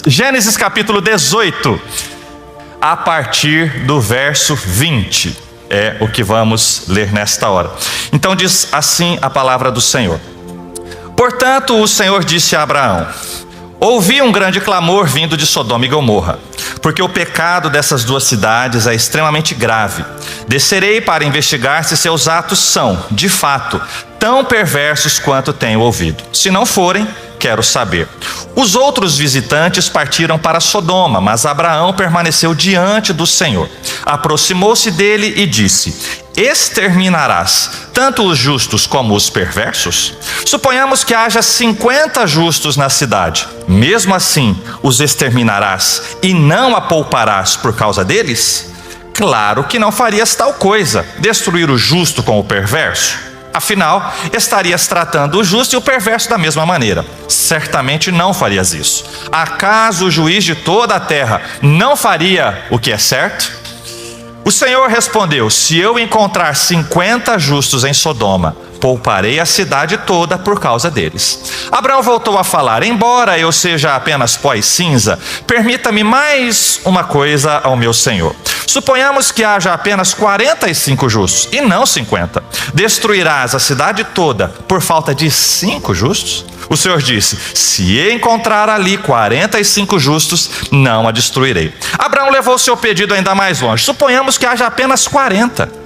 Gênesis capítulo 18, a partir do verso 20, é o que vamos ler nesta hora. Então diz assim a palavra do Senhor: Portanto o Senhor disse a Abraão: ouvi um grande clamor vindo de Sodoma e Gomorra, porque o pecado dessas duas cidades é extremamente grave. Descerei para investigar se seus atos são, de fato, tão perversos quanto tenho ouvido. Se não forem, quero saber. Os outros visitantes partiram para Sodoma, mas Abraão permaneceu diante do Senhor. Aproximou-se dele e disse: exterminarás tanto os justos como os perversos? Suponhamos que haja 50 justos na cidade. Mesmo assim, os exterminarás e não a pouparás por causa deles? Claro que não farias tal coisa, destruir o justo com o perverso. Afinal, estarias tratando o justo e o perverso da mesma maneira. Certamente não farias isso. Acaso o juiz de toda a terra não faria o que é certo? O Senhor respondeu: se eu encontrar 50 justos em Sodoma, pouparei a cidade toda por causa deles. Abraão voltou a falar: embora eu seja apenas pó e cinza, permita-me mais uma coisa ao meu Senhor. Suponhamos que haja apenas 45 justos e não 50. Destruirás a cidade toda por falta de 5 justos? O Senhor disse: se encontrar ali 45 justos, não a destruirei. Abraão levou seu pedido ainda mais longe. Suponhamos que haja apenas 40.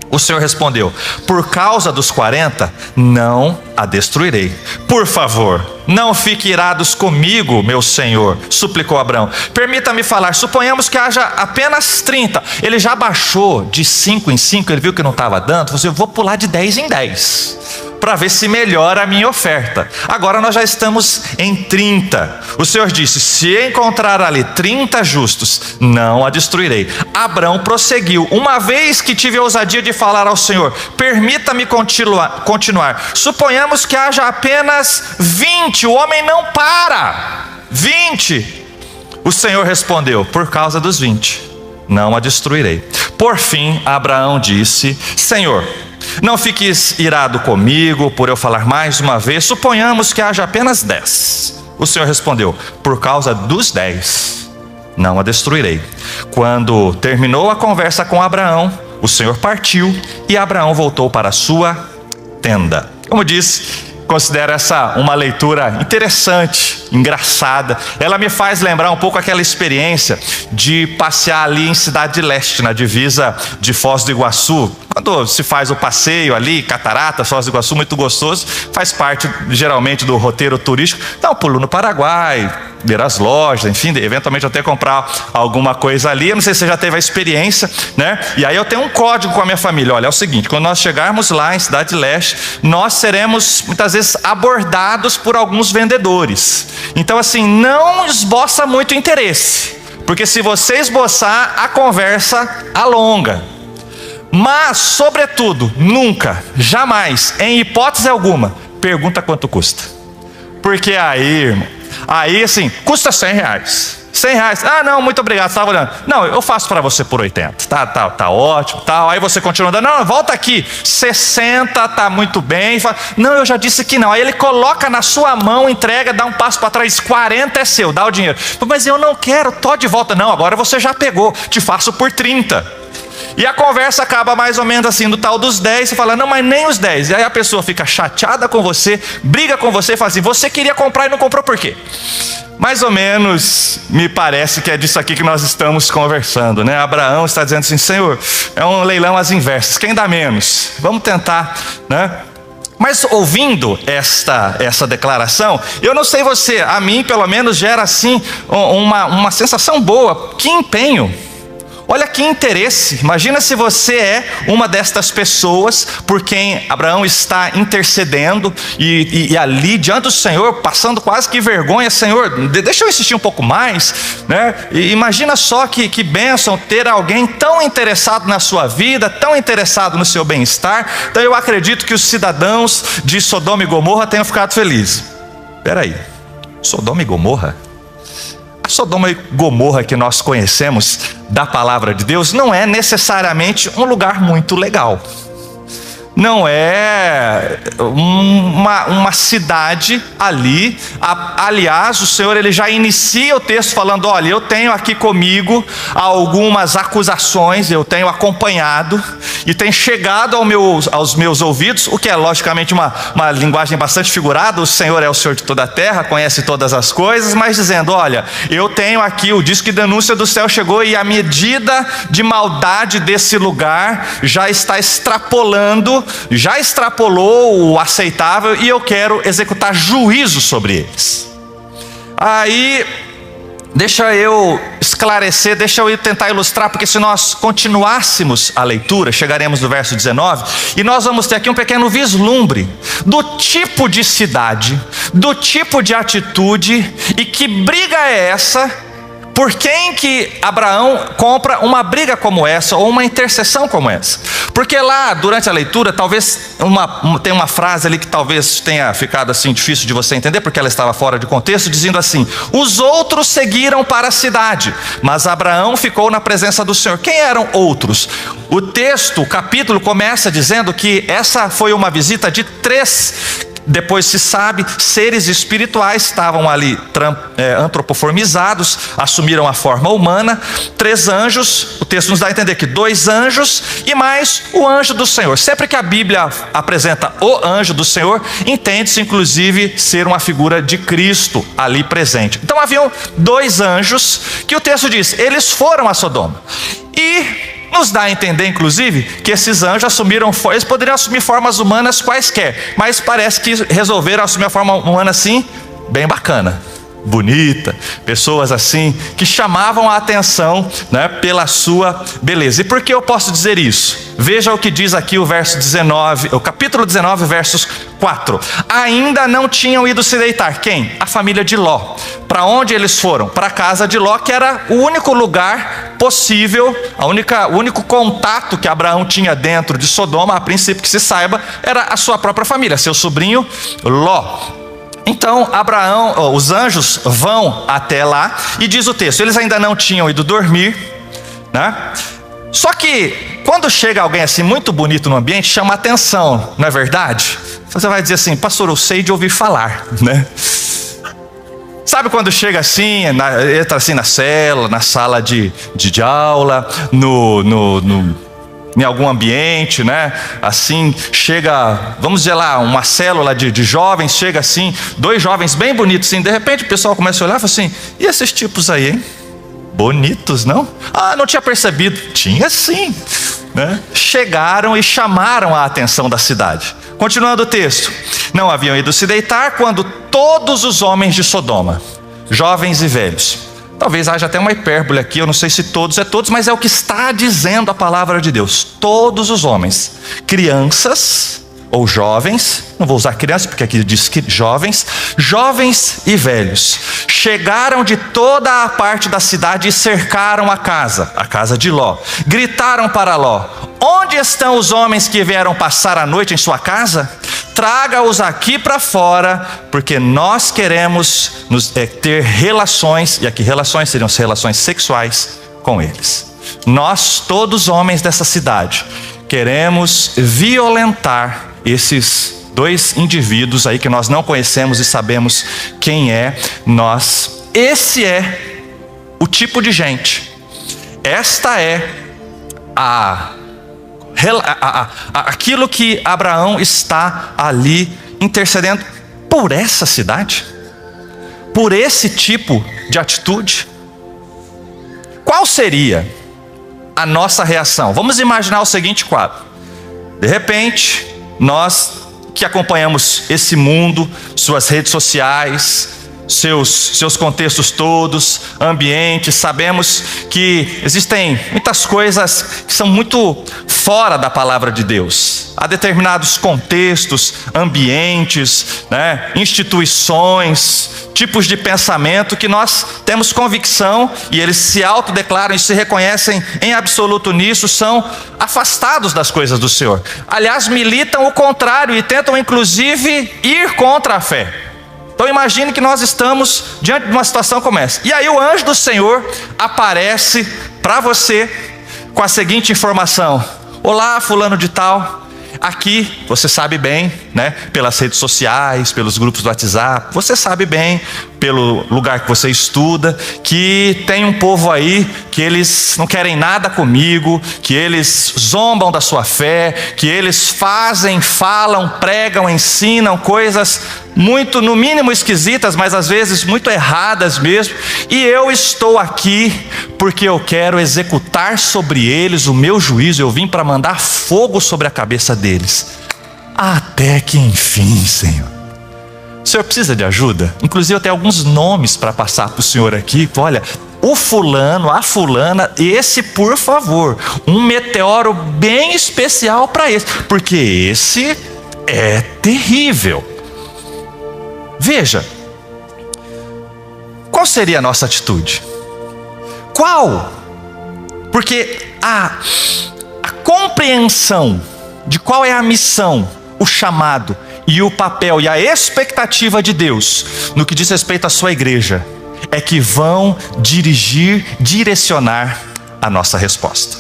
O Senhor respondeu: por causa dos 40, não a destruirei. Por favor, não fique irados comigo, meu Senhor, suplicou Abraão. Permita-me falar. Suponhamos que haja apenas 30. Ele já baixou de 5 em 5, ele viu que não estava dando. Você: eu vou pular de 10 em 10, para ver se melhora a minha oferta. Agora nós já estamos em 30. O Senhor disse: se encontrar ali 30 justos, não a destruirei. Abraão prosseguiu: uma vez que tive a ousadia de falar ao Senhor, permita-me continuar. Suponhamos que haja apenas 20. O homem não para. 20. O Senhor respondeu: por causa dos 20, não a destruirei. Por fim, Abraão disse: Senhor, não fiques irado comigo por eu falar mais uma vez. Suponhamos que haja apenas 10. O Senhor respondeu: por causa dos 10, não a destruirei. Quando terminou a conversa com Abraão, o Senhor partiu e Abraão voltou para a sua tenda. Como disse, considero essa uma leitura interessante, engraçada. Ela me faz lembrar um pouco aquela experiência de passear ali em Cidade Leste, na divisa de Foz do Iguaçu. Quando se faz o passeio ali, Catarata, Foz do Iguaçu, muito gostoso, faz parte geralmente do roteiro turístico. Dá um pulo no Paraguai, ver as lojas, enfim, eventualmente até comprar alguma coisa ali. Eu não sei se você já teve a experiência, né? E aí eu tenho um código com a minha família. Olha, é o seguinte: quando nós chegarmos lá em Cidade Leste, nós seremos muitas vezes abordados por alguns vendedores. Então assim, não esboça muito interesse, porque se você esboçar, a conversa alonga. Mas, sobretudo, nunca, jamais, em hipótese alguma, pergunta quanto custa. Porque aí, irmão, aí assim, custa 100 reais. 100 reais, ah não, muito obrigado, você estava olhando. Não, eu faço para você por 80, tá ótimo, tal. Aí você continua dando: não, volta aqui, 60, tá muito bem. Fala: não, eu já disse que não. Aí ele coloca na sua mão, entrega, dá um passo para trás: 40 é seu, dá o dinheiro. Mas eu não quero, tô de volta. Não, agora você já pegou, te faço por 30. E a conversa acaba mais ou menos assim, do tal dos 10, você fala: não, mas nem os 10. E aí a pessoa fica chateada com você, briga com você e fala assim: você queria comprar e não comprou por quê? Mais ou menos me parece que é disso aqui que nós estamos conversando, né? Abraão está dizendo assim: Senhor, é um leilão às inversas, quem dá menos? Vamos tentar, né? Mas ouvindo essa declaração, eu não sei você, a mim pelo menos gera assim uma sensação boa. Que empenho! Olha que interesse. Imagina se você é uma destas pessoas por quem Abraão está intercedendo e ali diante do Senhor, passando quase que vergonha: Senhor, deixa eu insistir um pouco mais, né? E imagina só que bênção ter alguém tão interessado na sua vida, tão interessado no seu bem-estar. Então eu acredito que os cidadãos de Sodoma e Gomorra tenham ficado felizes. Espera aí, Sodoma e Gomorra? Sodoma e Gomorra que nós conhecemos da palavra de Deus não é necessariamente um lugar muito legal. não é uma cidade ali. Aliás, o Senhor ele já inicia o texto falando: olha, eu tenho aqui comigo algumas acusações, eu tenho acompanhado e tem chegado aos meus ouvidos, o que é logicamente uma linguagem bastante figurada. O Senhor é o Senhor de toda a terra, conhece todas as coisas, mas dizendo: olha, eu tenho aqui o disco de denúncia do céu chegou, e a medida de maldade desse lugar já está extrapolando, já extrapolou o aceitável, e eu quero executar juízo sobre eles. Aí, deixa eu esclarecer, deixa eu tentar ilustrar, porque se nós continuássemos a leitura, chegaremos no verso 19, e nós vamos ter aqui um pequeno vislumbre do tipo de cidade, do tipo de atitude, e que briga é essa. Por quem que Abraão compra uma briga como essa, ou uma intercessão como essa? Porque lá, durante a leitura, talvez tem uma frase ali que talvez tenha ficado assim difícil de você entender, porque ela estava fora de contexto, dizendo assim: os outros seguiram para a cidade, mas Abraão ficou na presença do Senhor. Quem eram outros? O texto, o capítulo começa dizendo que essa foi uma visita de 3, depois se sabe, seres espirituais estavam ali antropoformizados, assumiram a forma humana. 3 anjos, o texto nos dá a entender que 2 anjos e mais o anjo do Senhor. Sempre que a Bíblia apresenta o anjo do Senhor, entende-se inclusive ser uma figura de Cristo ali presente. Então haviam 2 anjos que o texto diz, eles foram a Sodoma. E nos dá a entender, inclusive, que esses anjos eles poderiam assumir formas humanas quaisquer, mas parece que resolveram assumir a forma humana assim, bem bacana, bonita, pessoas assim, que chamavam a atenção, né, pela sua beleza. E por que eu posso dizer isso? Veja o que diz aqui o verso 19, o capítulo 19, versos 4. Ainda não tinham ido se deitar. Quem? A família de Ló. Para onde eles foram? Para a casa de Ló, que era o único lugar possível, o único contato que Abraão tinha dentro de Sodoma, a princípio que se saiba, era a sua própria família, seu sobrinho Ló. Então os anjos vão até lá, e diz o texto, eles ainda não tinham ido dormir, né? Só que quando chega alguém assim muito bonito no ambiente, chama atenção, não é verdade? Você vai dizer assim: pastor, eu sei de ouvir falar, né? Sabe quando chega assim, entra assim na cela, na sala de aula, em algum ambiente, né? Assim, chega, vamos dizer lá, uma célula de jovens, chega assim, 2 jovens bem bonitos, assim, de repente o pessoal começa a olhar e fala assim: e esses tipos aí, hein? Bonitos, não? Ah, não tinha percebido. Tinha sim, né? Chegaram e chamaram a atenção da cidade. Continuando o texto, não haviam ido se deitar quando todos os homens de Sodoma, jovens e velhos, talvez haja até uma hipérbole aqui, eu não sei se todos é todos, mas é o que está dizendo a palavra de Deus. Todos os homens, crianças ou jovens, não vou usar crianças porque aqui diz que jovens e velhos, chegaram de toda a parte da cidade e cercaram a casa de Ló. Gritaram para Ló: onde estão os homens que vieram passar a noite em sua casa? Traga-os aqui para fora, porque nós queremos ter relações, e aqui relações seriam as relações sexuais com eles. Nós, todos homens dessa cidade, queremos violentar esses 2 indivíduos aí que nós não conhecemos e sabemos quem é. Esse é o tipo de gente, esta é aquilo que Abraão está ali intercedendo por essa cidade, por esse tipo de atitude. Qual seria a nossa reação? Vamos imaginar o seguinte quadro: de repente, nós que acompanhamos esse mundo, suas redes sociais, seus contextos todos, ambientes, sabemos que existem muitas coisas que são muito fora da palavra de Deus. Há determinados contextos, ambientes, né, instituições, tipos de pensamento que nós temos convicção, e eles se autodeclaram e se reconhecem em absoluto nisso, são afastados das coisas do Senhor. Aliás, militam o contrário e tentam inclusive ir contra a fé. Então imagine que nós estamos diante de uma situação como essa. E aí o anjo do Senhor aparece para você com a seguinte informação: olá, fulano de tal, Aqui, você sabe bem, né? Pelas redes sociais, pelos grupos do WhatsApp, você sabe bem, pelo lugar que você estuda, que tem um povo aí que eles não querem nada comigo, que eles zombam da sua fé, que eles fazem, falam, pregam, ensinam coisas muito, no mínimo esquisitas, mas às vezes muito erradas mesmo. E eu estou aqui porque eu quero executar sobre eles o meu juízo. Eu vim para mandar fogo sobre a cabeça deles. Até que enfim, Senhor. O Senhor precisa de ajuda? Inclusive eu tenho alguns nomes para passar para o Senhor aqui. Olha, o fulano, a fulana, esse, por favor, um meteoro bem especial para esse, porque esse é terrível. Veja, qual seria a nossa atitude? Qual? Porque a compreensão de qual é a missão, o chamado e o papel e a expectativa de Deus no que diz respeito à sua igreja é que vão direcionar a nossa resposta.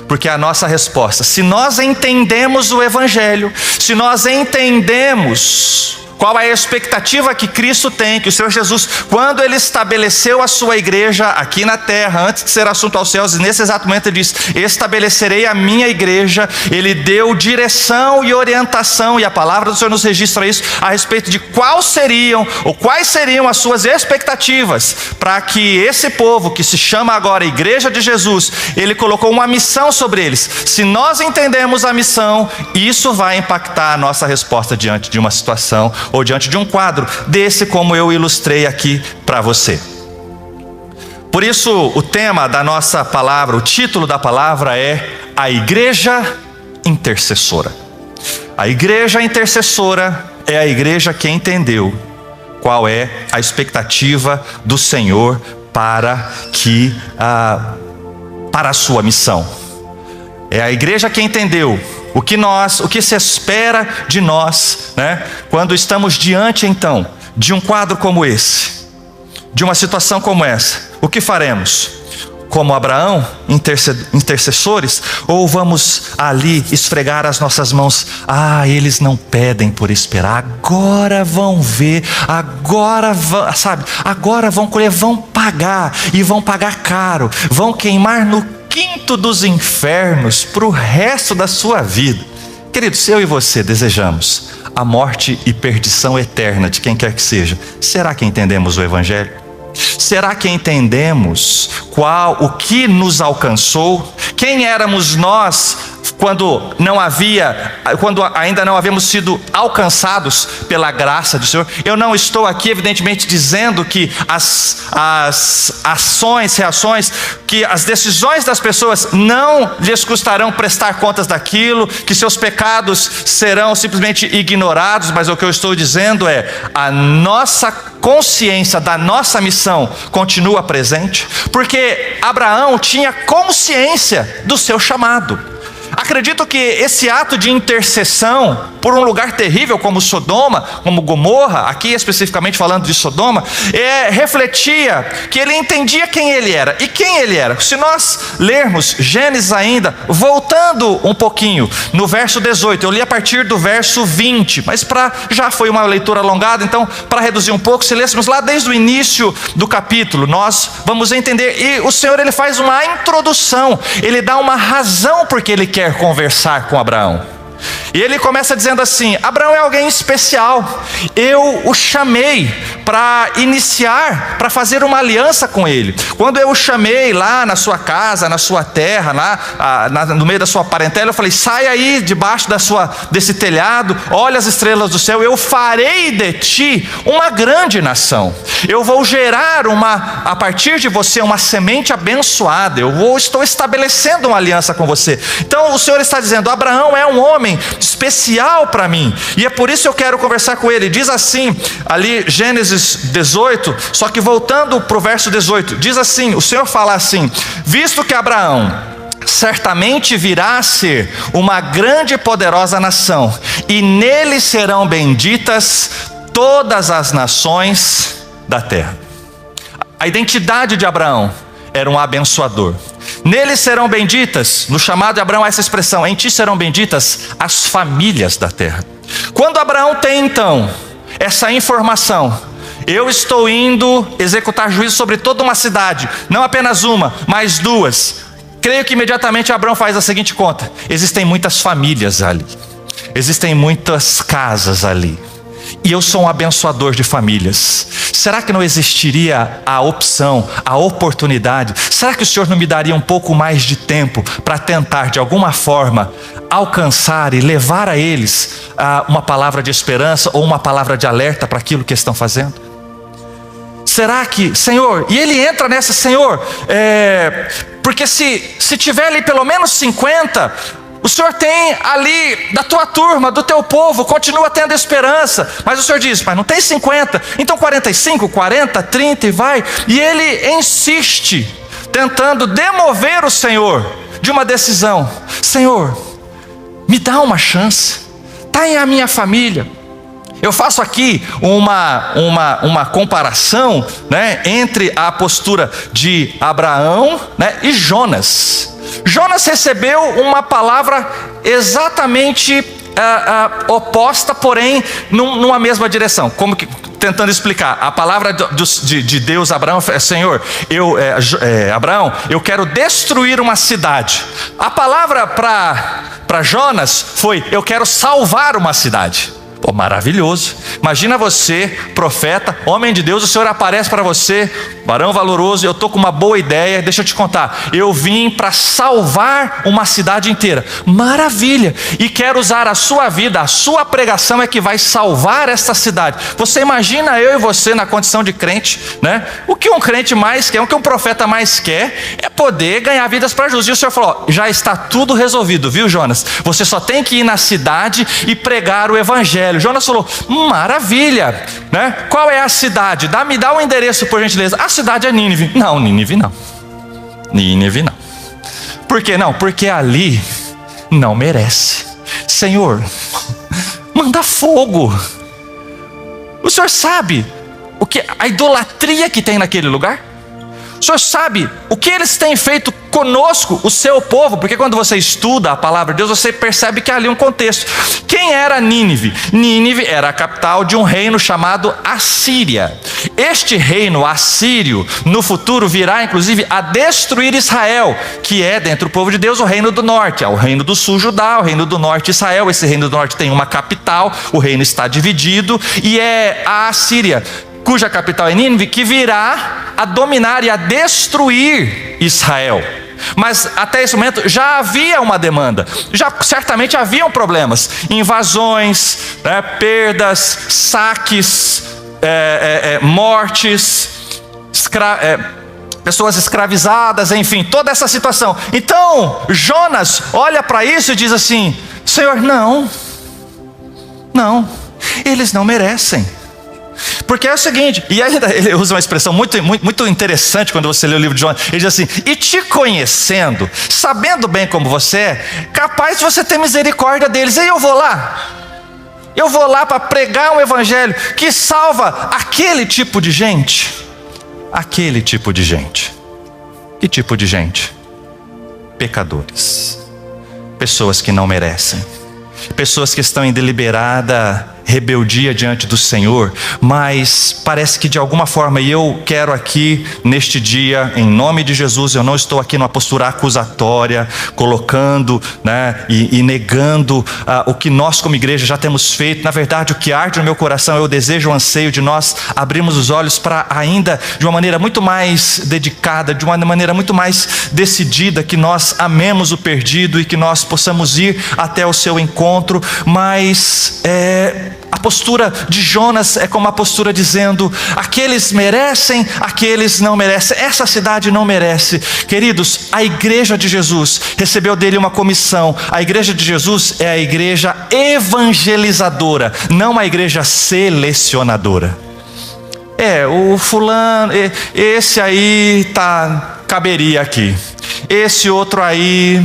Porque a nossa resposta, se nós entendemos o Evangelho, se nós entendemos qual é a expectativa que Cristo tem, que o Senhor Jesus, quando Ele estabeleceu a sua igreja aqui na terra, antes de ser assunto aos céus, e nesse exato momento Ele diz: estabelecerei a minha igreja. Ele deu direção e orientação, e a palavra do Senhor nos registra isso, a respeito de quais seriam as suas expectativas, para que esse povo, que se chama agora Igreja de Jesus, Ele colocou uma missão sobre eles. Se nós entendemos a missão, isso vai impactar a nossa resposta diante de uma situação, ou diante de um quadro desse, como eu ilustrei aqui para você. Por isso, o tema da nossa palavra, o título da palavra é a Igreja Intercessora. A Igreja Intercessora é a igreja que entendeu qual é a expectativa do Senhor para a sua missão. É a igreja que entendeu o que se espera de nós, né? Quando estamos diante então de um quadro como esse, de uma situação como essa. O que faremos? Como Abraão, intercessores? Ou vamos ali esfregar as nossas mãos? Eles não pedem por esperar, agora vão ver, agora vão colher, vão pagar, e vão pagar caro, vão queimar no quinto dos infernos para o resto da sua vida. Queridos, eu e você desejamos a morte e perdição eterna de quem quer que seja. Será que entendemos o Evangelho? Será que entendemos o que nos alcançou? Quem éramos nós quando ainda não havíamos sido alcançados pela graça do Senhor? Eu não estou aqui, evidentemente, dizendo que as ações, reações, que as decisões das pessoas não lhes custarão prestar contas daquilo, que seus pecados serão simplesmente ignorados, mas o que eu estou dizendo é: a nossa consciência da nossa missão continua presente, porque Abraão tinha consciência do seu chamado. Acredito que esse ato de intercessão por um lugar terrível como Sodoma, como Gomorra, aqui especificamente falando de Sodoma, refletia que ele entendia quem ele era. E quem ele era? Se nós lermos Gênesis ainda, voltando um pouquinho, no verso 18, eu li a partir do verso 20, mas já foi uma leitura alongada, então para reduzir um pouco, se lêssemos lá desde o início do capítulo, nós vamos entender. E o Senhor, Ele faz uma introdução, Ele dá uma razão porque Ele quer conversar com Abraão. E ele começa dizendo assim: Abraão é alguém especial, eu o chamei para iniciar, para fazer uma aliança com ele. Quando eu o chamei lá na sua casa, na sua terra, no meio da sua parentela, eu falei: sai aí debaixo desse telhado, olha as estrelas do céu, eu farei de ti uma grande nação. Eu vou gerar a partir de você uma semente abençoada. Estou estabelecendo uma aliança com você. Então o Senhor está dizendo: Abraão é um homem especial para mim, e é por isso que eu quero conversar com ele. Diz assim, ali Gênesis 18, só que voltando para o verso 18, diz assim, o Senhor fala assim: visto que Abraão certamente virá a ser uma grande e poderosa nação, e nele serão benditas todas as nações da terra. A identidade de Abraão era um abençoador. Neles serão benditas, no chamado de Abraão essa expressão, em ti serão benditas as famílias da terra. Quando Abraão tem então essa informação, eu estou indo executar juízo sobre toda uma cidade, não apenas uma, mas duas. Creio que imediatamente Abraão faz a seguinte conta: existem muitas famílias ali, existem muitas casas ali, e eu sou um abençoador de famílias. Será que não existiria a opção, a oportunidade? Será que o Senhor não me daria um pouco mais de tempo para tentar de alguma forma alcançar e levar a eles uma palavra de esperança ou uma palavra de alerta para aquilo que estão fazendo? Será que, Senhor, e ele entra nessa, Senhor, porque se tiver ali pelo menos 50, o Senhor tem ali da tua turma, do teu povo, continua tendo esperança. Mas o Senhor diz, mas não tem 50, então 45, 40, 30 e vai. E ele insiste, tentando demover o Senhor de uma decisão. Senhor, me dá uma chance, está em a minha família. Eu faço aqui uma comparação, né, entre a postura de Abraão, né, e Jonas. Jonas recebeu uma palavra exatamente oposta, porém numa mesma direção. Como que, tentando explicar, a palavra de Deus a Abraão é: Senhor, Abraão, eu quero destruir uma cidade. A palavra para Jonas foi: eu quero salvar uma cidade. Pô, maravilhoso. Imagina você, profeta, homem de Deus, o Senhor aparece para você, varão valoroso, eu estou com uma boa ideia, deixa eu te contar, eu vim para salvar uma cidade inteira. Maravilha. E quero usar a sua vida, a sua pregação é que vai salvar esta cidade. Você imagina eu e você na condição de crente, né? O que um crente mais quer, o que um profeta mais quer é poder ganhar vidas para Jesus. E o Senhor falou: já está tudo resolvido, viu, Jonas? Você só tem que ir na cidade e pregar o evangelho. Jonas falou: maravilha, né? Qual é a cidade? Me dá o endereço, por gentileza. A cidade é Nínive. Não, Nínive não. Nínive não. Por que não? Porque ali não merece. Senhor, manda fogo. O Senhor sabe a idolatria que tem naquele lugar? O Senhor sabe o que eles têm feito conosco, o seu povo? Porque quando você estuda a palavra de Deus, você percebe que há ali um contexto. Quem era Nínive? Nínive era a capital de um reino chamado Assíria. Este reino assírio, no futuro, virá inclusive a destruir Israel, que é, dentro do povo de Deus, o reino do norte. O reino do sul, Judá; o reino do norte, Israel. Esse reino do norte tem uma capital, o reino está dividido, e é a Assíria, cuja capital é Nínive, que virá a dominar e a destruir Israel. Mas até esse momento já havia uma demanda, já certamente haviam problemas, invasões, né, perdas, saques, mortes, pessoas escravizadas, enfim, toda essa situação. Então Jonas olha para isso e diz assim: Senhor, não, eles não merecem. Porque é o seguinte, e ainda ele usa uma expressão muito interessante quando você lê o livro de Jonas. Ele diz assim: e te conhecendo, sabendo bem como você é, capaz de você ter misericórdia deles. E eu vou lá para pregar um evangelho que salva aquele tipo de gente. Aquele tipo de gente. Que tipo de gente? Pecadores, pessoas que não merecem, pessoas que estão em deliberada rebeldia diante do Senhor, mas parece que de alguma forma, e eu quero aqui neste dia, em nome de Jesus, eu não estou aqui numa postura acusatória, colocando, né, e negando o que nós como igreja já temos feito. Na verdade, o que arde no meu coração é o desejo, o anseio de nós abrirmos os olhos para ainda, de uma maneira muito mais dedicada, de uma maneira muito mais decidida, que nós amemos o perdido e que nós possamos ir até o seu encontro. Mas a postura de Jonas é como a postura dizendo: aqueles merecem, aqueles não merecem, essa cidade não merece. Queridos, a igreja de Jesus recebeu dele uma comissão. A igreja de Jesus é a igreja evangelizadora, não a igreja selecionadora. O fulano, esse aí caberia aqui, esse outro aí,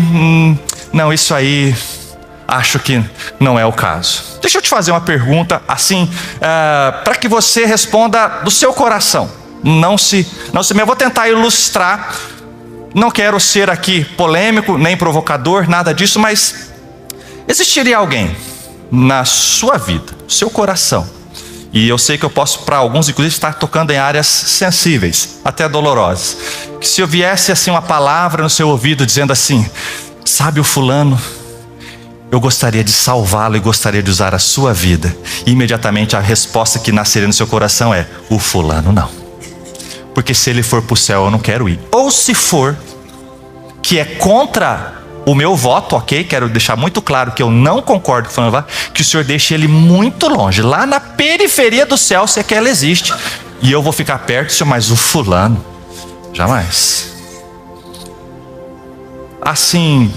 não, isso aí acho que não é o caso. Deixa eu te fazer uma pergunta assim, para que você responda do seu coração. Eu vou tentar ilustrar não quero ser aqui polêmico, nem provocador, nada disso, mas existiria alguém na sua vida, no seu coração, e eu sei que eu posso, para alguns, inclusive, estar tocando em áreas sensíveis, até dolorosas, que se eu viesse assim uma palavra no seu ouvido dizendo assim: sabe o fulano, eu gostaria de salvá-lo e gostaria de usar a sua vida, e imediatamente a resposta que nasceria no seu coração é: o fulano não, porque se ele for para o céu eu não quero ir. Ou se for que é contra o meu voto, ok? Quero deixar muito claro que eu não concordo com o fulano, que o Senhor deixe ele muito longe, lá na periferia do céu, se é que ela existe, e eu vou ficar perto, Senhor, mas o fulano, jamais. Assim,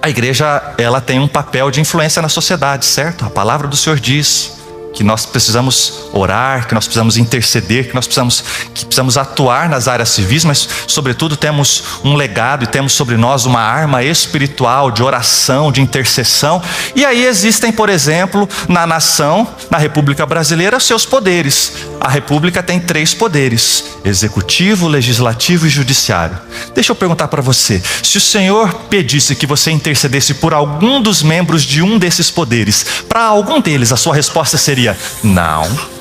a igreja, ela tem um papel de influência na sociedade, certo? A palavra do Senhor diz que nós precisamos orar, que nós precisamos interceder, que precisamos atuar nas áreas civis, mas sobretudo temos um legado e temos sobre nós uma arma espiritual de oração, de intercessão. E aí existem, por exemplo, na nação, na República Brasileira, seus poderes. A República tem 3 poderes: executivo, legislativo e judiciário. Deixa eu perguntar para você: se o Senhor pedisse que você intercedesse por algum dos membros de um desses poderes, para algum deles a sua resposta seria: não.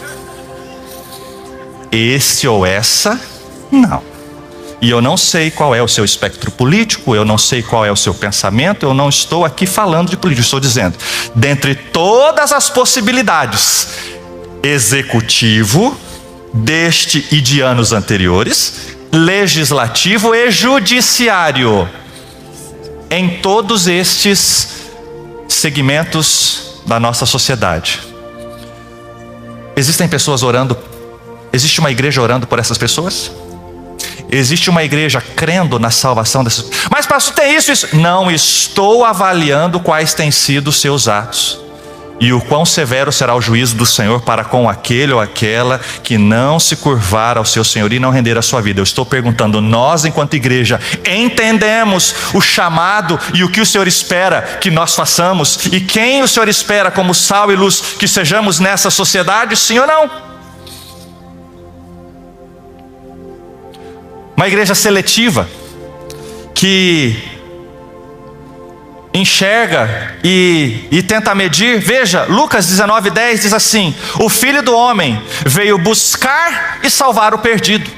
Esse ou essa, não. E eu não sei qual é o seu espectro político, eu não sei qual é o seu pensamento, eu não estou aqui falando de política, estou dizendo, dentre todas as possibilidades, executivo, deste e de anos anteriores, legislativo e judiciário, em todos estes segmentos da nossa sociedade, existem pessoas orando. Existe uma igreja orando por essas pessoas? Existe uma igreja crendo na salvação dessas pessoas? Mas pastor, tem isso. Não estou avaliando quais têm sido os seus atos e o quão severo será o juízo do Senhor para com aquele ou aquela que não se curvar ao seu Senhor e não render a sua vida. Eu estou perguntando: nós, enquanto igreja, entendemos o chamado e o que o Senhor espera que nós façamos, e quem o Senhor espera como sal e luz que sejamos nessa sociedade, sim ou não? Uma igreja seletiva que enxerga e tenta medir. Veja, Lucas 19:10 diz assim: o Filho do Homem veio buscar e salvar o perdido.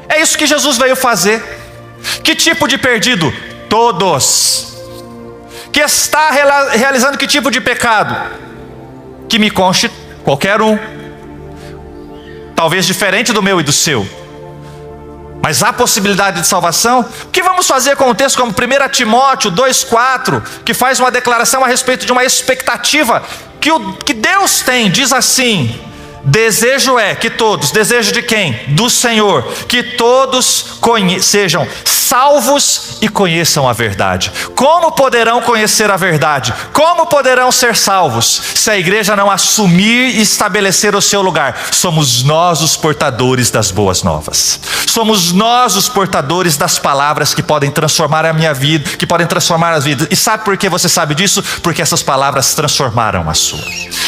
É isso que Jesus veio fazer. Que tipo de perdido? Todos. Que está realizando que tipo de pecado? Que me conste, qualquer um, talvez diferente do meu e do seu, mas há possibilidade de salvação. O que vamos fazer com um texto como 1 Timóteo 2,4, que faz uma declaração a respeito de uma expectativa que Deus tem? Diz assim: desejo é que todos, desejo de quem? Do Senhor, que todos sejam salvos e conheçam a verdade. Como poderão conhecer a verdade? Como poderão ser salvos se a igreja não assumir e estabelecer o seu lugar? Somos nós os portadores das boas novas. Somos nós os portadores das palavras que podem transformar a minha vida, que podem transformar as vidas. E sabe por que você sabe disso? Porque essas palavras transformaram a sua.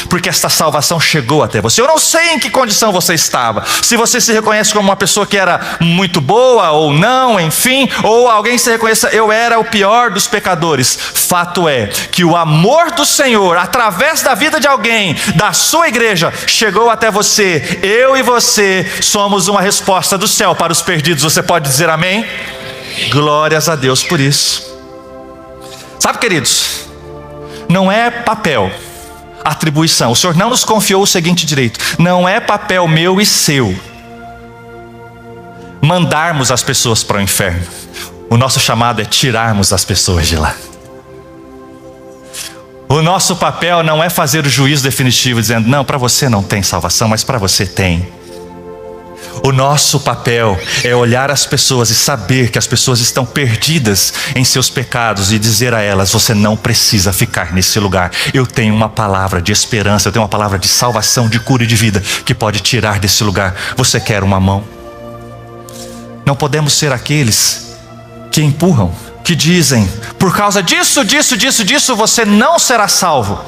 Porque esta salvação chegou até você. Eu não sei em que condição você estava. Se você se reconhece como uma pessoa que era muito boa ou não, enfim, ou alguém se reconheça: eu era o pior dos pecadores. Fato é que o amor do Senhor, através da vida de alguém, da sua igreja, chegou até você. Eu e você somos uma resposta do céu para os perdidos. Você pode dizer amém? Glórias a Deus por isso. Sabe, queridos, não é papel, atribuição. O Senhor não nos confiou o seguinte direito: não é papel meu e seu mandarmos as pessoas para o inferno. O nosso chamado é tirarmos as pessoas de lá. O nosso papel não é fazer o juízo definitivo dizendo: não, para você não tem salvação, mas para você tem. O nosso papel é olhar as pessoas e saber que as pessoas estão perdidas em seus pecados e dizer a elas: você não precisa ficar nesse lugar. Eu tenho uma palavra de esperança, eu tenho uma palavra de salvação, de cura e de vida que pode tirar desse lugar. Você quer uma mão? Não podemos ser aqueles que empurram, que dizem: por causa disso, você não será salvo.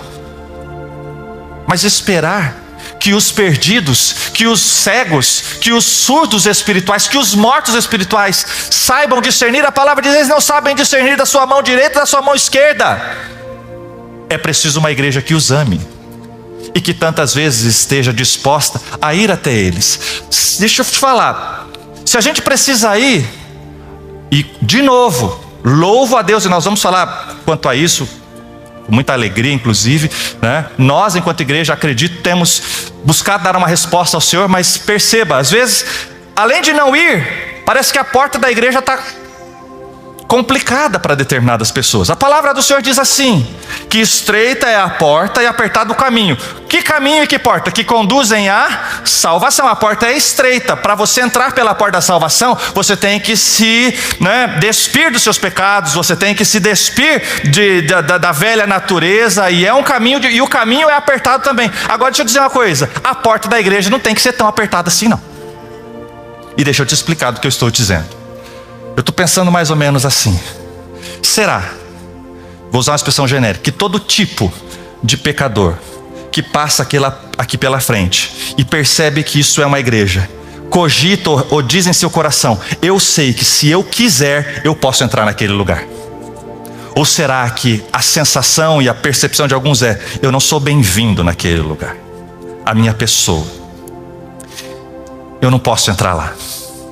Mas esperar que os perdidos, que os cegos, que os surdos espirituais, que os mortos espirituais saibam discernir. A palavra diz: eles não sabem discernir da sua mão direita e da sua mão esquerda. É preciso uma igreja que os ame e que tantas vezes esteja disposta a ir até eles. Deixa eu te falar, se a gente precisa ir, e de novo, louvo a Deus, e nós vamos falar quanto a isso com muita alegria, inclusive, né? Nós, enquanto igreja, acredito, temos buscado dar uma resposta ao Senhor, mas perceba, às vezes, além de não ir, parece que a porta da igreja está complicada para determinadas pessoas. A palavra do Senhor diz assim, que estreita é a porta e apertado o caminho. Que caminho e que porta? Que conduzem à salvação. A porta é estreita. Para você entrar pela porta da salvação, você tem que se despir dos seus pecados, você tem que se despir da velha natureza, e é um caminho, e o caminho é apertado também. Agora deixa eu dizer uma coisa, a porta da igreja não tem que ser tão apertada assim não. E deixa eu te explicar do que eu estou dizendo. Eu estou pensando mais ou menos assim: será, vou usar uma expressão genérica, que todo tipo de pecador que passa aqui pela frente e percebe que isso é uma igreja, cogita ou diz em seu coração: eu sei que se eu quiser eu posso entrar naquele lugar? Ou será que a sensação e a percepção de alguns é: eu não sou bem-vindo naquele lugar, a minha pessoa, eu não posso entrar lá,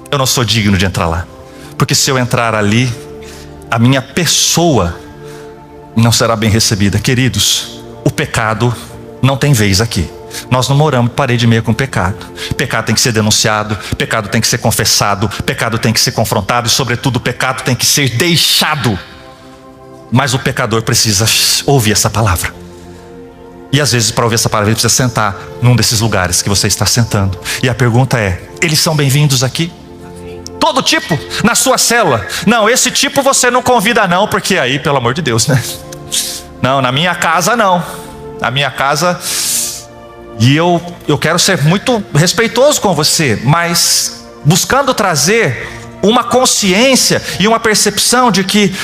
eu não sou digno de entrar lá, porque se eu entrar ali, a minha pessoa não será bem recebida. Queridos, o pecado não tem vez aqui. Nós não moramos parede e meia com pecado. Pecado tem que ser denunciado, pecado tem que ser confessado, pecado tem que ser confrontado, e sobretudo o pecado tem que ser deixado. Mas o pecador precisa ouvir essa palavra. E às vezes, para ouvir essa palavra, ele precisa sentar num desses lugares que você está sentando. E a pergunta é: eles são bem-vindos aqui? Todo tipo, na sua célula. Não, esse tipo você não convida não, porque aí, pelo amor de Deus, né? Não, na minha casa não. Na minha casa, e eu quero ser muito respeitoso com você, mas buscando trazer uma consciência e uma percepção de que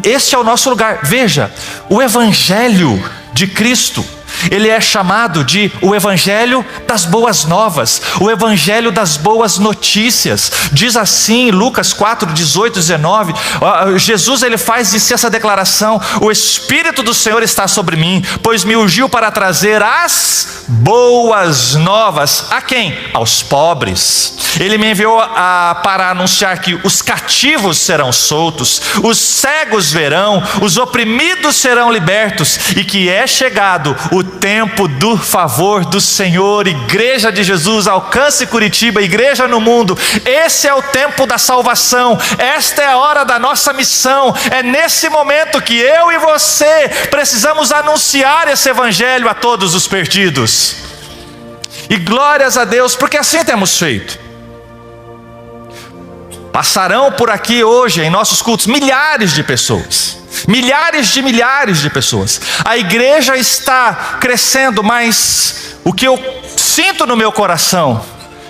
esse é o nosso lugar. Veja, o Evangelho de Cristo, ele é chamado de o Evangelho das boas novas, o Evangelho das boas notícias. Diz assim Lucas 4, 18, 19, Jesus ele faz essa declaração: o Espírito do Senhor está sobre mim, pois me ungiu para trazer as boas novas. A quem? Aos pobres. Ele me enviou para anunciar que os cativos serão soltos, os cegos verão, os oprimidos serão libertos, e que é chegado o tempo do favor do Senhor. Igreja de Jesus, Alcance Curitiba, igreja no mundo, esse é o tempo da salvação, esta é a hora da nossa missão. É nesse momento que eu e você precisamos anunciar esse Evangelho a todos os perdidos. E glórias a Deus, porque assim temos feito. Passarão por aqui hoje em nossos cultos milhares de pessoas, milhares de pessoas. A igreja está crescendo, mas o que eu sinto no meu coração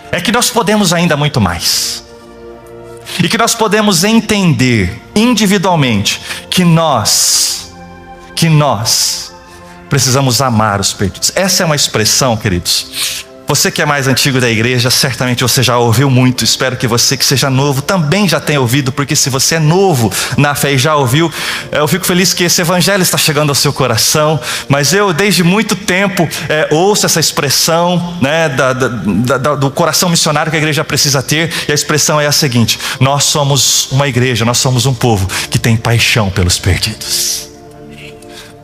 é que nós podemos ainda muito mais, e que nós podemos entender individualmente que nós precisamos amar os perdidos. Essa é uma expressão, queridos, você que é mais antigo da igreja, certamente você já ouviu muito. Espero que você que seja novo também já tenha ouvido, porque se você é novo na fé e já ouviu, eu fico feliz que esse Evangelho está chegando ao seu coração. Mas eu desde muito tempo ouço essa expressão, né, do coração missionário que a igreja precisa ter. E a expressão é a seguinte: nós somos uma igreja, nós somos um povo que tem paixão pelos perdidos.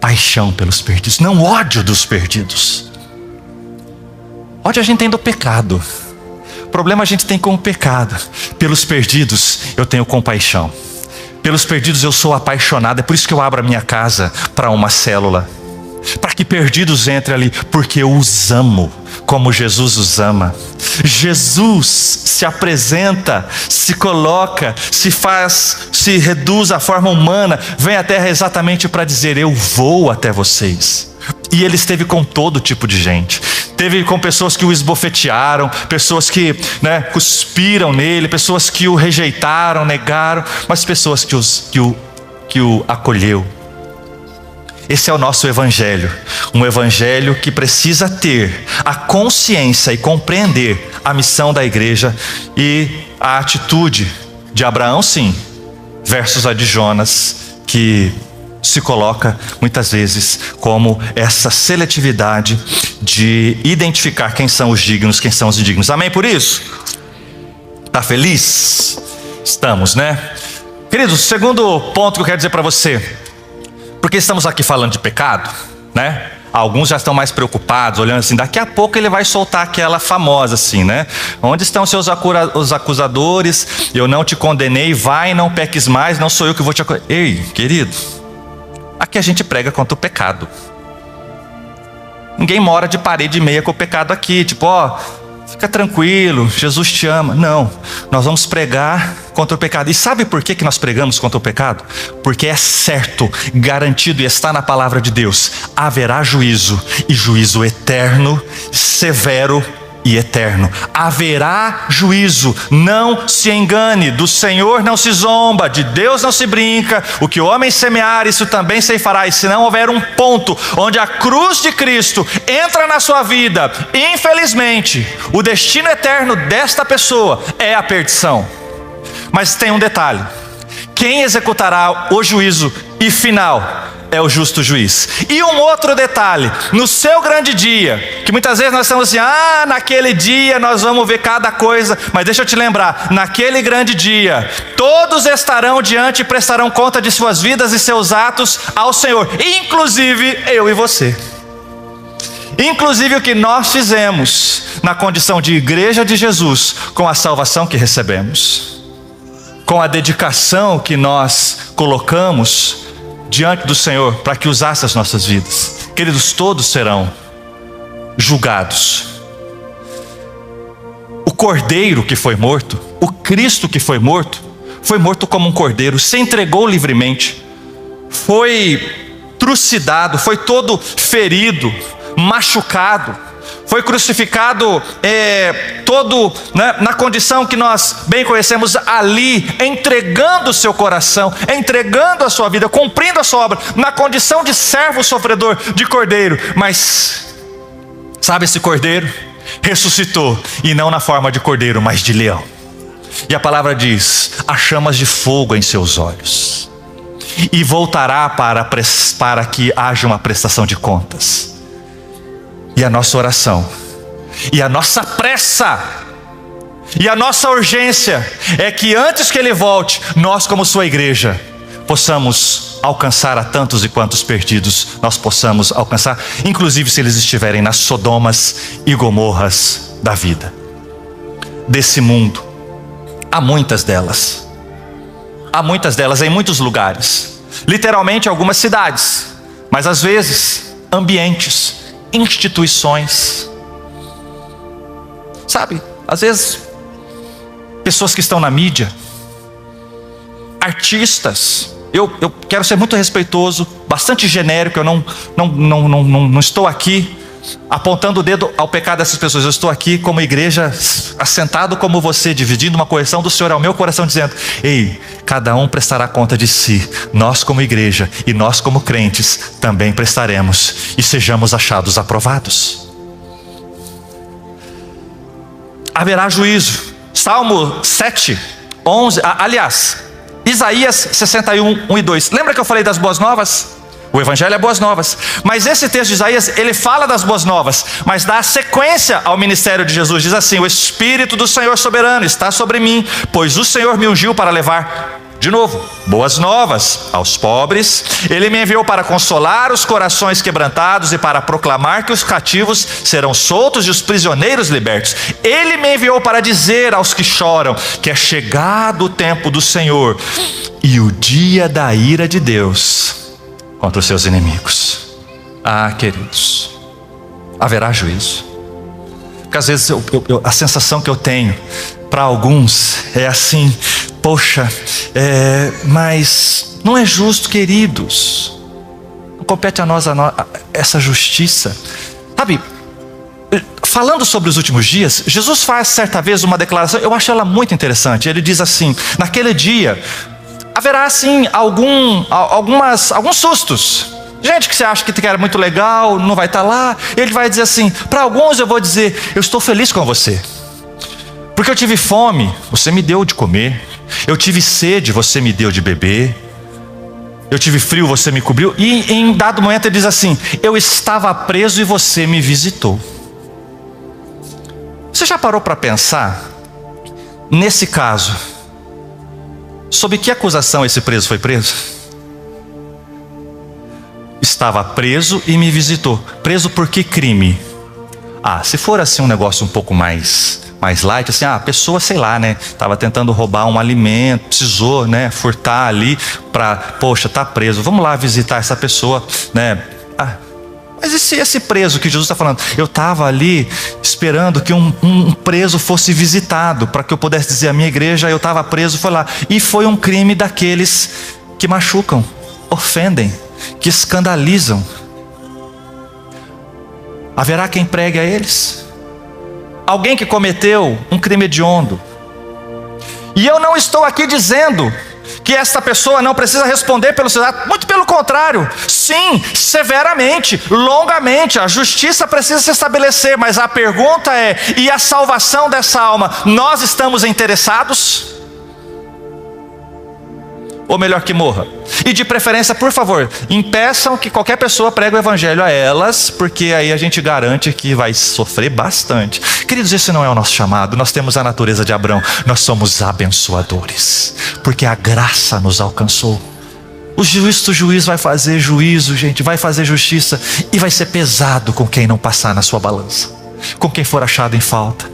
Paixão pelos perdidos, não ódio dos perdidos. Ódio a gente tem do pecado, problema a gente tem com o pecado. Pelos perdidos eu tenho compaixão, pelos perdidos eu sou apaixonado. É por isso que eu abro a minha casa para uma célula, para que perdidos entrem ali, porque eu os amo como Jesus os ama. Jesus se apresenta, se coloca, se reduz à forma humana, vem à terra exatamente para dizer: eu vou até vocês. E ele esteve com todo tipo de gente. Teve com pessoas que o esbofetearam, pessoas que cuspiram nele, pessoas que o rejeitaram, negaram, mas pessoas que o acolheu. Esse é o nosso evangelho, um evangelho que precisa ter a consciência e compreender a missão da igreja e a atitude de Abraão, sim, versus a de Jonas, que se coloca muitas vezes como essa seletividade de identificar quem são os dignos, quem são os indignos. Amém por isso? Está feliz? Estamos, né? Queridos, segundo ponto que eu quero dizer para você, porque estamos aqui falando de pecado, né? Alguns já estão mais preocupados, olhando assim, daqui a pouco ele vai soltar aquela famosa assim, né? Onde estão os acusadores? Eu não te condenei, vai, não peques mais, não sou eu que vou te acusar. Ei, querido, aqui a gente prega contra o pecado. Ninguém mora de parede e meia com o pecado aqui, tipo, ó, fica tranquilo, Jesus te ama. Não, nós vamos pregar contra o pecado. E sabe por que nós pregamos contra o pecado? Porque é certo, garantido e está na palavra de Deus. Haverá juízo, e juízo eterno, severo e eterno. Haverá juízo, não se engane, do Senhor não se zomba, de Deus não se brinca. O que o homem semear, isso também ceifará. E se não houver um ponto onde a cruz de Cristo entra na sua vida, infelizmente, o destino eterno desta pessoa é a perdição. Mas tem um detalhe: quem executará o juízo e final é o justo juiz. E um outro detalhe: no seu grande dia, que muitas vezes nós estamos assim, naquele dia nós vamos ver cada coisa, mas deixa eu te lembrar, naquele grande dia, todos estarão diante e prestarão conta de suas vidas e seus atos ao Senhor, inclusive eu e você. Inclusive o que nós fizemos na condição de igreja de Jesus, com a salvação que recebemos, com a dedicação que nós colocamos diante do Senhor para que usasse as nossas vidas. Queridos, todos serão julgados. O cordeiro que foi morto, o Cristo que foi morto como um cordeiro, se entregou livremente, foi trucidado, foi todo ferido, machucado, foi crucificado todo, né, na condição que nós bem conhecemos ali, entregando o seu coração, entregando a sua vida, cumprindo a sua obra, na condição de servo sofredor, de cordeiro. Mas, sabe, esse cordeiro ressuscitou, e não na forma de cordeiro, mas de leão. E a palavra diz: há chamas de fogo em seus olhos, e voltará para que haja uma prestação de contas. E a nossa oração, e a nossa pressa, e a nossa urgência é que antes que Ele volte, nós como sua igreja possamos alcançar a tantos e quantos perdidos nós possamos alcançar, inclusive se eles estiverem nas Sodomas e Gomorras da vida, desse mundo. Há muitas delas em muitos lugares, literalmente algumas cidades, mas às vezes ambientes, instituições, sabe, às vezes pessoas que estão na mídia, artistas. Eu quero ser muito respeitoso, bastante genérico. Eu não estou aqui apontando o dedo ao pecado dessas pessoas. Eu estou aqui como igreja, assentado como você, dividindo uma correção do Senhor ao meu coração, dizendo: ei, cada um prestará conta de si. Nós como igreja e nós como crentes também prestaremos, e sejamos achados aprovados. Haverá juízo. Salmo 7, 11, aliás, Isaías 61, 1 e 2. Lembra que eu falei das boas novas? O evangelho é boas novas, mas esse texto de Isaías, ele fala das boas novas, mas dá sequência ao ministério de Jesus. Diz assim: o Espírito do Senhor soberano está sobre mim, pois o Senhor me ungiu para levar, de novo, boas novas aos pobres. Ele me enviou para consolar os corações quebrantados e para proclamar que os cativos serão soltos e os prisioneiros libertos. Ele me enviou para dizer aos que choram que é chegado o tempo do Senhor e o dia da ira de Deus contra os seus inimigos. Queridos, haverá juízo. Porque às vezes a sensação que eu tenho para alguns é assim: poxa, mas não é justo, queridos. Não compete a nós essa justiça. Sabe, falando sobre os últimos dias, Jesus faz certa vez uma declaração, eu acho ela muito interessante. Ele diz assim: naquele dia haverá assim alguns sustos, gente que você acha que era muito legal, não vai estar lá. Ele vai dizer assim: para alguns eu vou dizer, eu estou feliz com você, porque eu tive fome, você me deu de comer. Eu tive sede, você me deu de beber. Eu tive frio, você me cobriu. E em dado momento ele diz assim: eu estava preso e você me visitou. Você já parou para pensar, nesse caso, sob que acusação esse preso foi preso? Estava preso e me visitou. Preso por que crime? Se for assim um negócio um pouco mais light, assim, a pessoa, sei lá, né, estava tentando roubar um alimento, precisou, né, furtar ali poxa, tá preso, vamos lá visitar essa pessoa, né? Mas esse preso que Jesus está falando, eu estava ali esperando que um preso fosse visitado, para que eu pudesse dizer a minha igreja, eu estava preso, foi lá. E foi um crime daqueles que machucam, ofendem, que escandalizam. Haverá quem pregue a eles? Alguém que cometeu um crime hediondo. E eu não estou aqui dizendo que esta pessoa não precisa responder pelo seu ato. Muito pelo contrário. Sim, severamente, longamente. A justiça precisa se estabelecer. Mas a pergunta é: e a salvação dessa alma? Nós estamos interessados? Ou melhor, que morra. E de preferência, por favor, impeçam que qualquer pessoa pregue o evangelho a elas, porque aí a gente garante que vai sofrer bastante. Queridos, esse não é o nosso chamado. Nós temos a natureza de Abraão. Nós somos abençoadores, porque a graça nos alcançou. O juiz vai fazer juízo, gente, vai fazer justiça, e vai ser pesado com quem não passar na sua balança, com quem for achado em falta.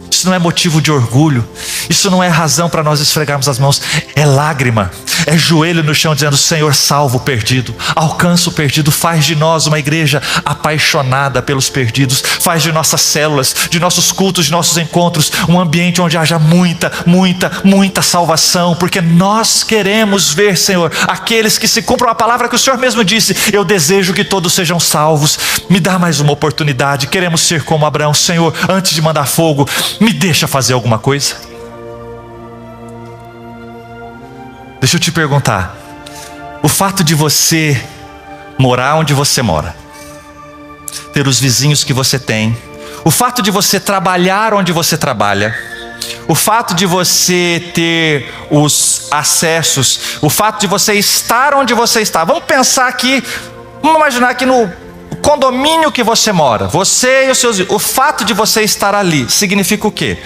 Isso não é motivo de orgulho, isso não é razão para nós esfregarmos as mãos. É lágrima, é joelho no chão dizendo: Senhor, salva o perdido, alcança o perdido. Faz de nós uma igreja apaixonada pelos perdidos. Faz de nossas células, de nossos cultos, de nossos encontros, um ambiente onde haja muita salvação. Porque nós queremos ver, Senhor, aqueles que se cumpram a palavra que o Senhor mesmo disse: eu desejo que todos sejam salvos. Me dá mais uma oportunidade. Queremos ser como Abraão. Senhor, antes de mandar fogo, me deixa fazer alguma coisa. Deixa eu te perguntar: o fato de você morar onde você mora, ter os vizinhos que você tem, o fato de você trabalhar onde você trabalha, o fato de você ter os acessos, o fato de você estar onde você está. Vamos pensar aqui, vamos imaginar aqui no condomínio que você mora, você e os seus. O fato de você estar ali significa o quê?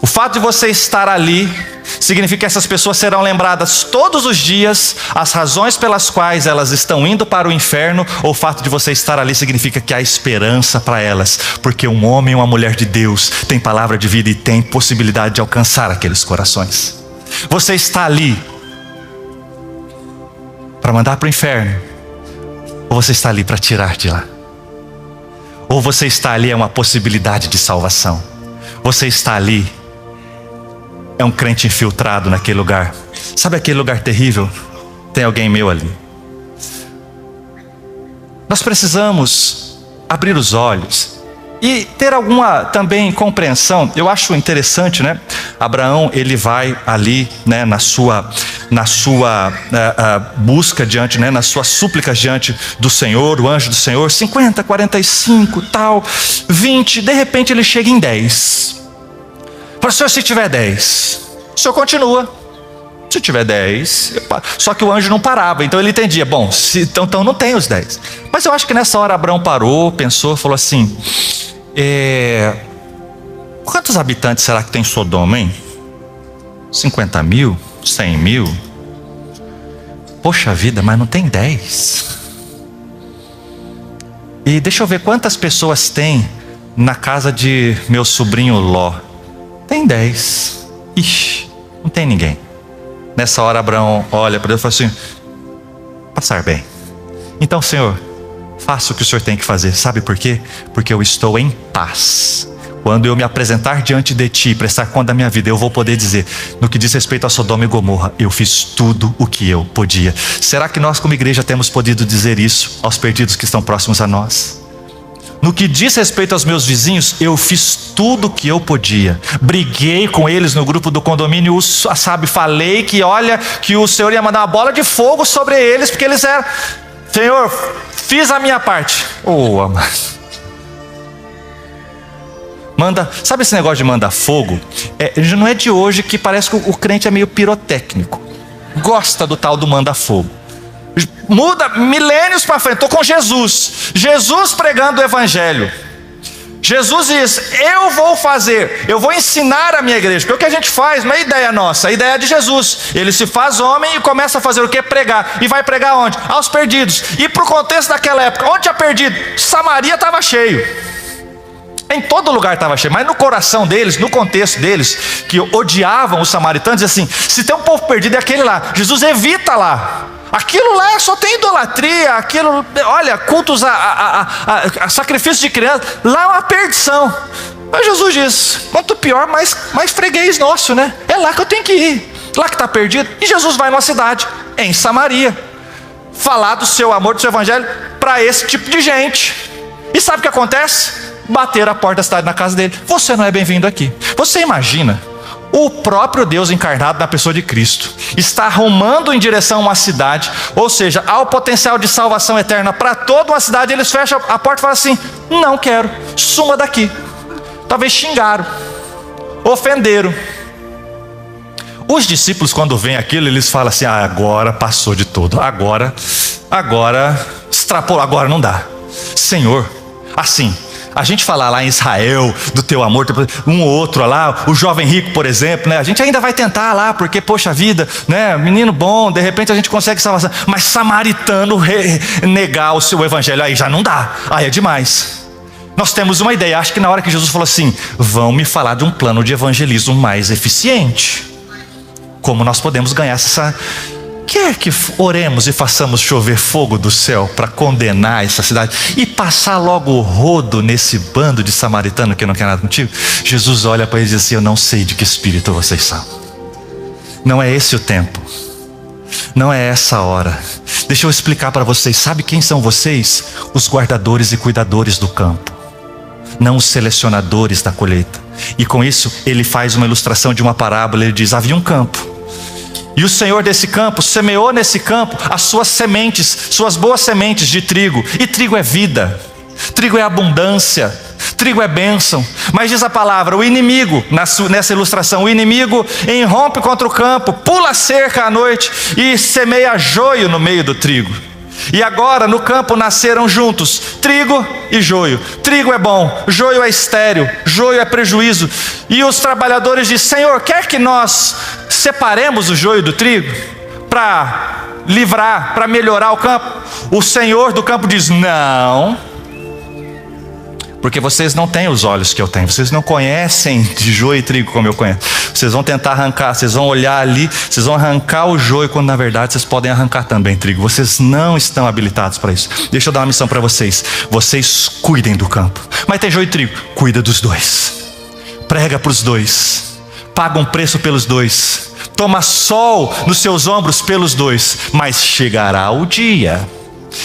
O fato de você estar ali significa que essas pessoas serão lembradas todos os dias as razões pelas quais elas estão indo para o inferno. Ou o fato de você estar ali significa que há esperança para elas, porque um homem e uma mulher de Deus tem palavra de vida e tem possibilidade de alcançar aqueles corações. Você está ali para mandar para o inferno, ou você está ali para tirar de lá? Ou você está ali é uma possibilidade de salvação? Você está ali é um crente infiltrado naquele lugar. Sabe aquele lugar terrível? Tem alguém meu ali. Nós precisamos abrir os olhos e ter alguma também compreensão. Eu acho interessante, né? Abraão, ele vai ali, né, na sua busca diante, né, nas suas súplicas diante do Senhor, o anjo do Senhor, 50, 45, tal, 20, de repente ele chega em 10. Para o Senhor, se tiver 10, o Senhor continua. Se tiver 10, só que o anjo não parava, então ele entendia: bom, então não tem os 10. Mas eu acho que nessa hora Abraão parou, pensou, falou assim: quantos habitantes será que tem Sodoma, hein? 50 mil? 100 mil? Poxa vida, mas não tem 10. E deixa eu ver quantas pessoas tem na casa de meu sobrinho Ló. Tem 10. Ixi, não tem ninguém. Nessa hora Abraão olha para Deus e fala assim: passar bem. Então, Senhor, faça o que o Senhor tem que fazer. Sabe por quê? Porque eu estou em paz. Quando eu me apresentar diante de Ti e prestar conta da minha vida, eu vou poder dizer: no que diz respeito a Sodoma e Gomorra, eu fiz tudo o que eu podia. Será que nós como igreja temos podido dizer isso aos perdidos que estão próximos a nós? No que diz respeito aos meus vizinhos, eu fiz tudo o que eu podia. Briguei com eles no grupo do condomínio, sabe, falei que olha, que o Senhor ia mandar uma bola de fogo sobre eles, porque eles eram... Senhor, fiz a minha parte. Oh, amado. Sabe esse negócio de mandar fogo? Não é de hoje que parece que o crente é meio pirotécnico. Gosta do tal do manda fogo. Muda milênios para frente. Estou com Jesus. Jesus pregando o evangelho. Jesus diz: eu vou ensinar a minha igreja. Porque o que a gente faz não é ideia nossa, a ideia é de Jesus. Ele se faz homem e começa a fazer o que? Pregar. E vai pregar onde? Aos perdidos. E para o contexto daquela época, onde tinha perdido? Samaria estava cheio. Em todo lugar estava cheio, mas no coração deles, no contexto deles, que odiavam os samaritanos, dizia assim: se tem um povo perdido é aquele lá. Jesus evita lá. Aquilo lá só tem idolatria, aquilo, olha, cultos a sacrifício de criança, lá é uma perdição. Mas Jesus diz: quanto pior, mais freguês nosso, né? É lá que eu tenho que ir, lá que está perdido. E Jesus vai numa cidade, em Samaria, falar do seu amor, do seu evangelho, para esse tipo de gente. E sabe o que acontece? Bater a porta da cidade na casa dele. Você não é bem-vindo aqui. Você imagina o próprio Deus encarnado na pessoa de Cristo está arrumando em direção a uma cidade, ou seja, há o potencial de salvação eterna para toda uma cidade. Eles fecham a porta e falam assim: não quero, suma daqui. Talvez xingaram, ofenderam. Os discípulos, quando veem aquilo, eles falam assim: agora passou de tudo, agora extrapolou, agora não dá. Senhor, assim, a gente falar lá em Israel do teu amor, um ou outro lá, o jovem rico, por exemplo, né? A gente ainda vai tentar lá, porque, poxa vida, né? Menino bom, de repente a gente consegue salvação. Mas samaritano negar o seu evangelho, aí já não dá, aí é demais. Nós temos uma ideia, acho que na hora que Jesus falou assim: vão me falar de um plano de evangelismo mais eficiente. Como nós podemos ganhar essa... Quer que oremos e façamos chover fogo do céu para condenar essa cidade e passar logo o rodo nesse bando de samaritano que não quer nada contigo? Jesus olha para eles e diz assim: eu não sei de que espírito vocês são. Não é esse o tempo. Não é essa a hora. Deixa eu explicar para vocês. Sabe quem são vocês? Os guardadores e cuidadores do campo, não os selecionadores da colheita. E com isso ele faz uma ilustração de uma parábola. Ele diz: havia um campo, e o Senhor desse campo semeou nesse campo as suas sementes, suas boas sementes de trigo. E trigo é vida, trigo é abundância, trigo é bênção. Mas diz a palavra, o inimigo, nessa ilustração, o inimigo irrompe contra o campo, pula a cerca à noite e semeia joio no meio do trigo. E agora no campo nasceram juntos trigo e joio. Trigo é bom, joio é estéril, joio é prejuízo. E os trabalhadores dizem: Senhor, quer que nós separemos o joio do trigo para livrar, para melhorar o campo? O Senhor do campo diz: não, porque vocês não têm os olhos que eu tenho, vocês não conhecem de joio e trigo como eu conheço. Vocês vão tentar arrancar, vocês vão olhar ali, vocês vão arrancar o joio, quando na verdade vocês podem arrancar também trigo. Vocês não estão habilitados para isso. Deixa eu dar uma missão para vocês: vocês cuidem do campo. Mas tem joio e trigo, cuida dos dois, prega para os dois, paga um preço pelos dois, toma sol nos seus ombros pelos dois. Mas chegará o dia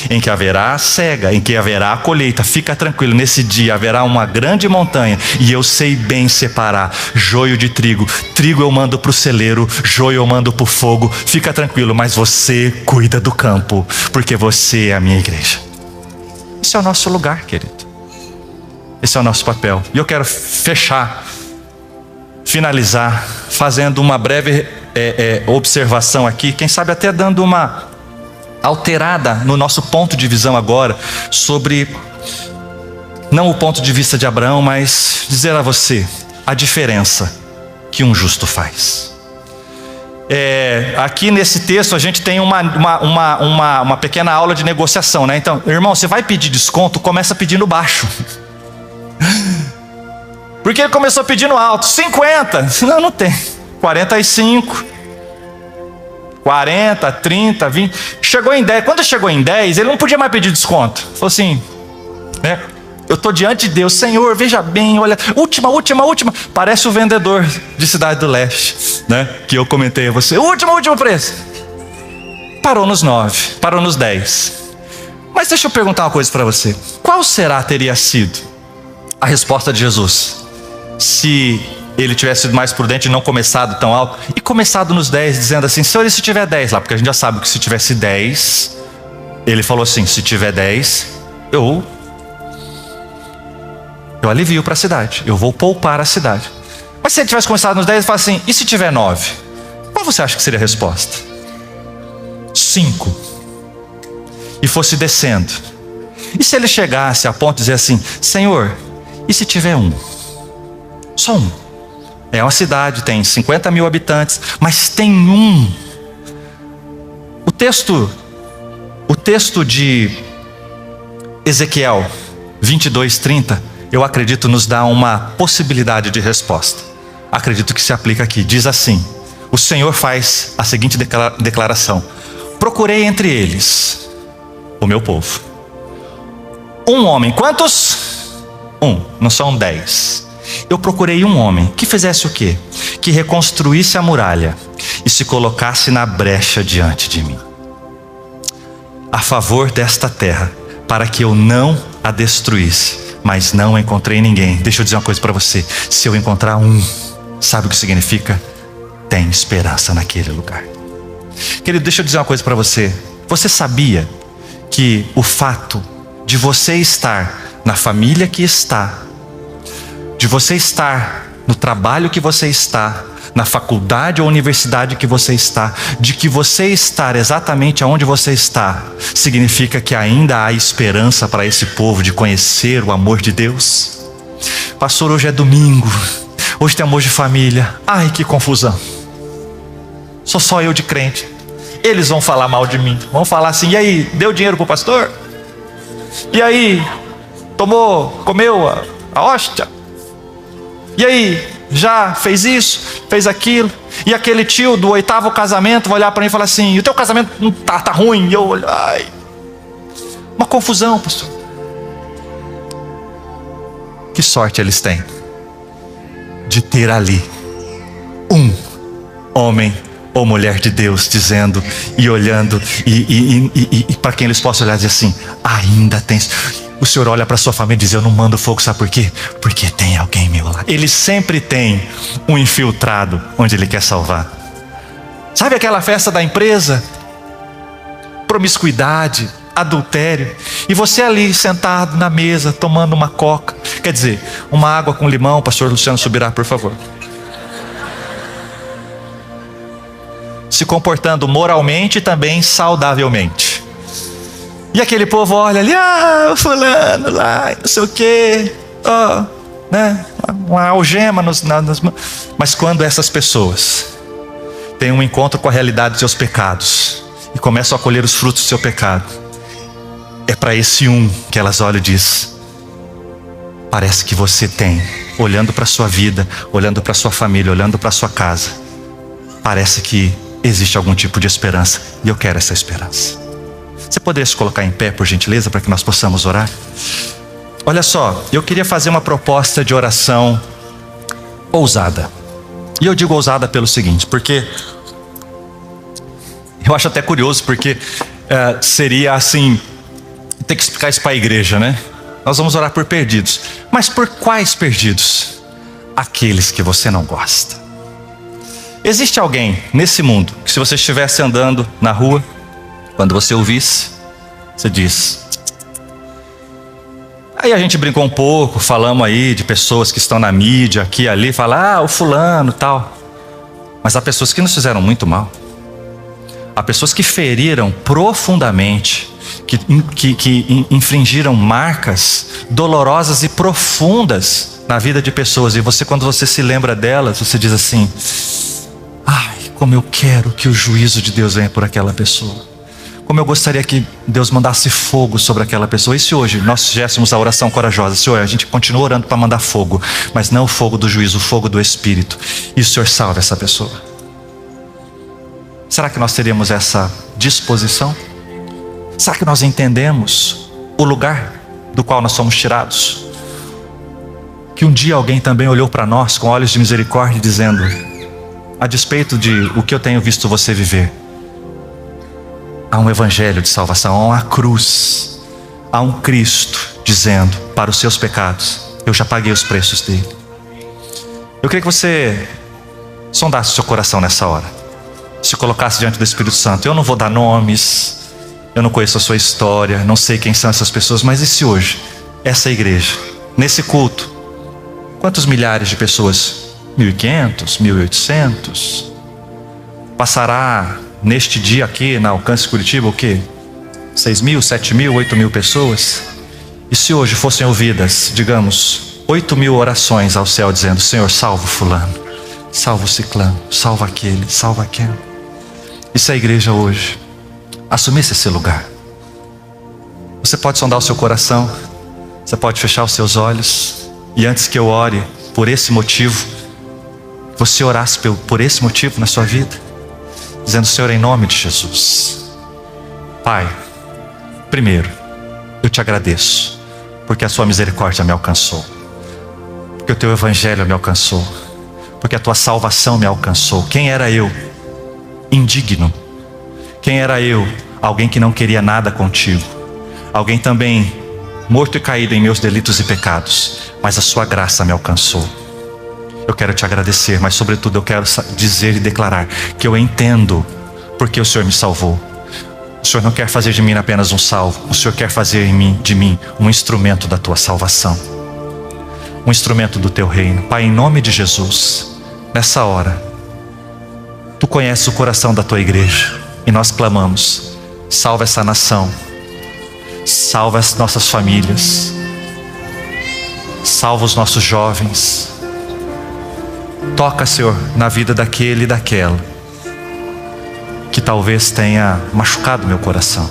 em que haverá a cega, em que haverá a colheita. Fica tranquilo, nesse dia haverá uma grande montanha, e eu sei bem separar joio de trigo. Trigo eu mando para o celeiro, joio eu mando para o fogo. Fica tranquilo, mas você cuida do campo, porque você é a minha igreja. Esse é o nosso lugar, querido. Esse é o nosso papel. E eu quero finalizar fazendo uma breve observação aqui, quem sabe até dando uma alterada no nosso ponto de visão agora, sobre, não o ponto de vista de Abraão, mas dizer a você a diferença que um justo faz. Aqui nesse texto a gente tem uma pequena aula de negociação, né? Então, irmão, você vai pedir desconto, começa pedindo baixo. Porque ele começou pedindo alto, 50, não tem, 45, 40, 30, 20, chegou em 10. Quando chegou em 10, ele não podia mais pedir desconto. Falou assim, né? Eu estou diante de Deus, Senhor, veja bem, olha, última. Parece o vendedor de Cidade do Leste, né? Que eu comentei a você, último preço. Parou nos 9, parou nos 10. Mas deixa eu perguntar uma coisa para você: qual teria sido a resposta de Jesus se ele tivesse sido mais prudente e não começado tão alto, e começado nos 10, dizendo assim: Senhor, e se tiver 10 lá? Porque a gente já sabe que se tivesse 10, Ele falou assim: se tiver 10, eu alivio para a cidade, eu vou poupar a cidade. Mas se ele tivesse começado nos 10, ele fala assim: e se tiver 9? Qual você acha que seria a resposta? 5. E fosse descendo. E se ele chegasse a ponto de dizer assim: Senhor, e se tiver 1? Só 1. É uma cidade, tem 50 mil habitantes, mas tem 1. O texto de Ezequiel 22:30, eu acredito, nos dá uma possibilidade de resposta. Acredito que se aplica aqui. Diz assim: o Senhor faz a seguinte declaração: procurei entre eles o meu povo. Um homem. Quantos? 1. Não são 10. Eu procurei um homem que fizesse o quê? Que reconstruísse a muralha e se colocasse na brecha diante de mim, a favor desta terra, para que eu não a destruísse. Mas não encontrei ninguém. Deixa eu dizer uma coisa para você: se eu encontrar um, sabe o que significa? Tem esperança naquele lugar. Querido, deixa eu dizer uma coisa para você. Você sabia que o fato de você estar na família que está, de você estar no trabalho que você está, na faculdade ou universidade que você está, de que você estar exatamente onde você está, significa que ainda há esperança para esse povo de conhecer o amor de Deus? Pastor, hoje é domingo, hoje tem amor de família. Ai, que confusão. Sou só eu de crente. Eles vão falar mal de mim, vão falar assim: e aí, deu dinheiro pro pastor? E aí, comeu a hóstia? E aí, já fez isso, fez aquilo? E aquele tio do 8º casamento vai olhar para mim e falar assim: o teu casamento não tá ruim. E eu olho, ai, uma confusão, pastor. Que sorte eles têm de ter ali um homem ou mulher de Deus dizendo e olhando, e para quem eles possam olhar e dizer assim: ainda tem. O Senhor olha para sua família e diz: eu não mando fogo, sabe por quê? Porque tem alguém meu lá. Ele sempre tem um infiltrado onde Ele quer salvar. Sabe aquela festa da empresa? Promiscuidade, adultério, e você ali sentado na mesa tomando uma coca, quer dizer, uma água com limão. Pastor Luciano Subirá, por favor. Se comportando moralmente e também saudavelmente. E aquele povo olha ali: o fulano lá, não sei o quê, né? Uma algema nas mãos. Mas quando essas pessoas têm um encontro com a realidade dos seus pecados e começam a colher os frutos do seu pecado, é para esse um que elas olham e dizem: parece que você tem, olhando para a sua vida, olhando para a sua família, olhando para a sua casa, parece que existe algum tipo de esperança, e eu quero essa esperança. Você poderia se colocar em pé, por gentileza, para que nós possamos orar? Olha só, eu queria fazer uma proposta de oração ousada. E eu digo ousada pelo seguinte, porque eu acho até curioso, porque seria assim, ter que explicar isso para a igreja, né? Nós vamos orar por perdidos. Mas por quais perdidos? Aqueles que você não gosta. Existe alguém nesse mundo que, se você estivesse andando na rua, quando você ouvisse, você diz... Aí a gente brincou um pouco, falamos aí de pessoas que estão na mídia, aqui e ali, fala, o fulano tal. Mas há pessoas que nos fizeram muito mal. Há pessoas que feriram profundamente, que infringiram marcas dolorosas e profundas na vida de pessoas. E você, quando você se lembra delas, você diz assim: ai, como eu quero que o juízo de Deus venha por aquela pessoa. Como eu gostaria que Deus mandasse fogo sobre aquela pessoa. E se hoje nós fizéssemos a oração corajosa: Senhor, a gente continua orando para mandar fogo, mas não o fogo do juízo, o fogo do Espírito, e o Senhor salve essa pessoa. Será que nós teríamos essa disposição? Será que nós entendemos o lugar do qual nós somos tirados? Que um dia alguém também olhou para nós com olhos de misericórdia, dizendo: a despeito de o que eu tenho visto você viver, há um evangelho de salvação, há uma cruz, há um Cristo dizendo: para os seus pecados eu já paguei os preços dele. Eu queria que você sondasse o seu coração nessa hora, se colocasse diante do Espírito Santo. Eu não vou dar nomes, Eu não conheço a sua história, não sei quem são essas pessoas, mas e se hoje, essa igreja, nesse culto, quantos milhares de pessoas? 1.500, 1.800? Passará neste dia aqui na Alcance Curitiba o quê? 6.000, 7.000, 8.000 pessoas? E se hoje fossem ouvidas, digamos, 8.000 orações ao céu dizendo: Senhor, salva o fulano, salva o ciclano, salva aquele, salva aquele. E se a igreja hoje assumisse esse lugar? Você pode sondar o seu coração, você pode fechar os seus olhos, e antes que eu ore por esse motivo, você orasse por esse motivo na sua vida, dizendo: Senhor, em nome de Jesus, Pai, primeiro, eu te agradeço, porque a sua misericórdia me alcançou, porque o teu evangelho me alcançou, porque a tua salvação me alcançou. Quem era eu? Indigno. Quem era eu? Alguém que não queria nada contigo, alguém também morto e caído em meus delitos e pecados, mas a sua graça me alcançou. Eu quero te agradecer, mas sobretudo eu quero dizer e declarar que eu entendo porque o Senhor me salvou. O Senhor não quer fazer de mim apenas um salvo, o Senhor quer fazer de mim um instrumento da tua salvação, um instrumento do teu reino. Pai, em nome de Jesus, nessa hora, tu conheces o coração da tua igreja, e nós clamamos: salva essa nação, salva as nossas famílias, salva os nossos jovens. Toca, Senhor, na vida daquele e daquela que talvez tenha machucado meu coração.